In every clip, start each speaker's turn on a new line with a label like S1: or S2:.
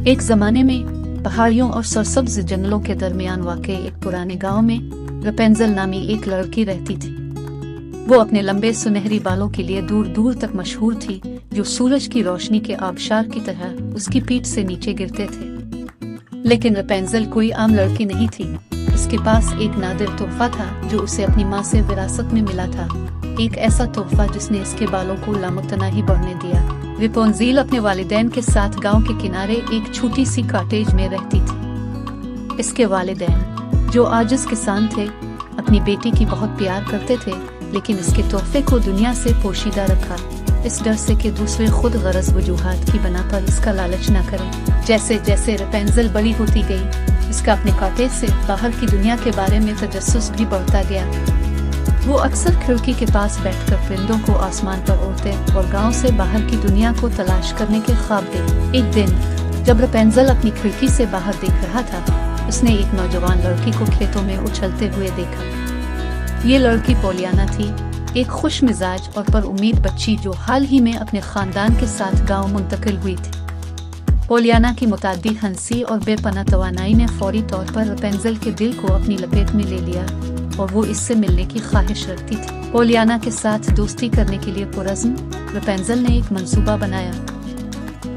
S1: एक जमाने में पहाड़ियों और सरसब्ज जंगलों के दरमियान वाक़ एक पुराने गांव में रपेंजल नामी एक लड़की रहती थी। वो अपने लंबे सुनहरी बालों के लिए दूर दूर तक मशहूर थी, जो सूरज की रोशनी के आबशार की तरह उसकी पीठ से नीचे गिरते थे। लेकिन रपेंजल कोई आम लड़की नहीं थी। उसके पास एक नादिर तोहफा था जो उसे अपनी माँ से विरासत में मिला था, एक ऐसा तोहफा जिसने इसके बालों को लामुतनाही बढ़ने दिया। रपेंजल अपने वालिदैन के साथ गांव के किनारे एक छोटी सी कॉटेज में रहती थी। इसके वालिदैन, जो आजिज किसान थे, अपनी बेटी की बहुत प्यार करते थे, लेकिन इसके तोहफे को दुनिया से पोशीदा रखा, इस डर से कि दूसरे खुद गरज वजूहात की बना पर इसका लालच न करें। जैसे जैसे रपेंजल बड़ी होती गई, इसका अपने कॉटेज से बाहर की दुनिया के बारे में तजस्सुस भी बढ़ता गया। वो अक्सर खिड़की के पास बैठकर परिंदों को आसमान पर उड़ते और गांव से बाहर की दुनिया को तलाश करने के ख्वाब देखते। एक दिन जब रपेंजल अपनी खिड़की से बाहर देख रहा था, उसने एक नौजवान लड़की को खेतों में उछलते हुए देखा। ये लड़की पोलियाना थी, एक खुश मिजाज और पर उम्मीद बच्ची जो हाल ही में अपने खानदान के साथ गांव मुंतकिल हुई थी। पोलियाना की मुताद्दी हंसी और बेपनाह तवानाई ने फौरी तौर पर रपेंजल के दिल को अपनी लपेट में ले लिया और वो इससे मिलने की ख्वाहिश रखती थी। पोलियाना के साथ दोस्ती करने के लिए पुरज़्म रपेंजल ने एक मंसूबा बनाया।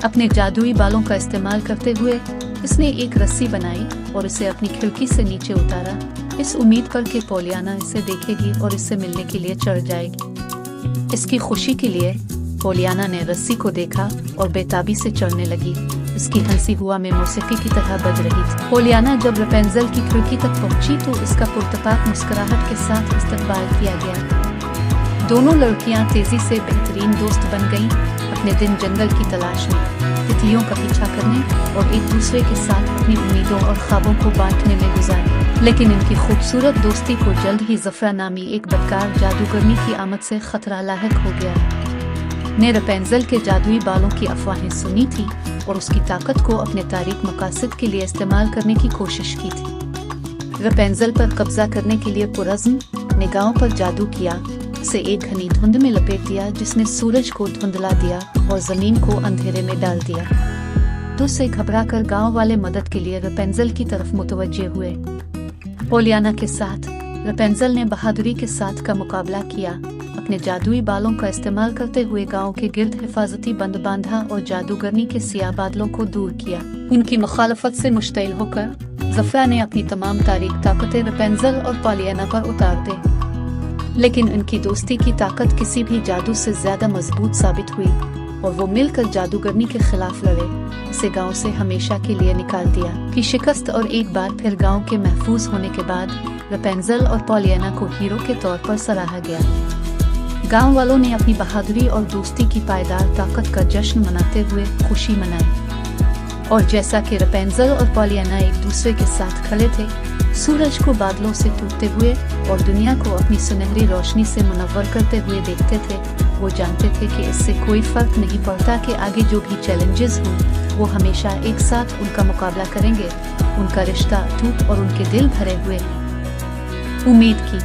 S1: अपने जादुई बालों का इस्तेमाल करते हुए इसने एक रस्सी बनाई और इसे अपनी खिड़की से नीचे उतारा, इस उम्मीद पर कि पोलियाना इसे देखेगी और इससे मिलने के लिए चढ़ जाएगी। इसकी खुशी के लिए पोलियाना ने रस्सी को देखा और बेताबी से चढ़ने लगी। उसकी हंसी हुआ में मौसीकी की तरह बज रही थी। पोलियाना जब रपेंजल की खिड़की तक पहुंची तो इसका पुरतपाक मुस्कुराहट के साथ इस्तकबाल किया गया। दोनों लड़कियां तेजी से बेहतरीन दोस्त बन गईं, अपने दिन जंगल की तलाश में, तितलियों का पीछा करने और एक दूसरे के साथ अपनी उम्मीदों और ख्वाबों को बांटने में गुजारी। लेकिन इनकी खूबसूरत दोस्ती को जल्द ही ज़फ़रा नामी एक बदकार जादूगरनी की आमद से खतरा लाहिक हो गया। ने रपेंजल के जादुई बालों की अफवाहें सुनी थी और उसकी ताकत को अपने तारीक मकासद के लिए इस्तेमाल करने की कोशिश की थी। रपेंजल पर कब्जा करने के लिए पुरज़्म ने गांव पर जादू किया, उसे एक घनी धुंध में लपेट दिया जिसने सूरज को धुंधला दिया और जमीन को अंधेरे में डाल दिया। तो से घबराकर गांव वाले मदद के लिए रपेंजल की तरफ मुतवज्जे हुए। पोलियाना के साथ रपेंजल ने बहादुरी के साथ का मुकाबला किया, अपने जादुई बालों का इस्तेमाल करते हुए गांव के गिर्द हिफाजती बंद बांधा और जादूगरनी के सियाह बादलों को दूर किया। उनकी मुखालफत से मुश्तिल होकर ज़फ़रा ने अपनी तमाम तारीक ताकतें रपेंजल और पोलियाना पर उतार दी। लेकिन उनकी दोस्ती की ताकत किसी भी जादू से ज्यादा मजबूत साबित हुई और वो मिलकर जादूगरनी के खिलाफ लड़े, इसे गांव से हमेशा के लिए निकाल दिया। की शिकस्त और एक बार फिर गांव के महफूज होने के बाद रपेंजल और पोलियाना को हीरो के तौर पर सराहा गया। गांव वालों ने अपनी बहादुरी और दोस्ती की पायदार ताकत का जश्न मनाते हुए खुशी मनाई। और जैसा कि रपेंजल और पोलियाना एक दूसरे के साथ खड़े थे, सूरज को बादलों से टूटते हुए और दुनिया को अपनी सुनहरी रोशनी से मुनव्वर करते हुए देखते थे, वो जानते थे कि इससे कोई फर्क नहीं पड़ता कि आगे जो भी चैलेंजेस हों, वो हमेशा एक साथ उनका मुकाबला करेंगे। उनका रिश्ता अटूट और उनके दिल भरे हुए उम्मीद की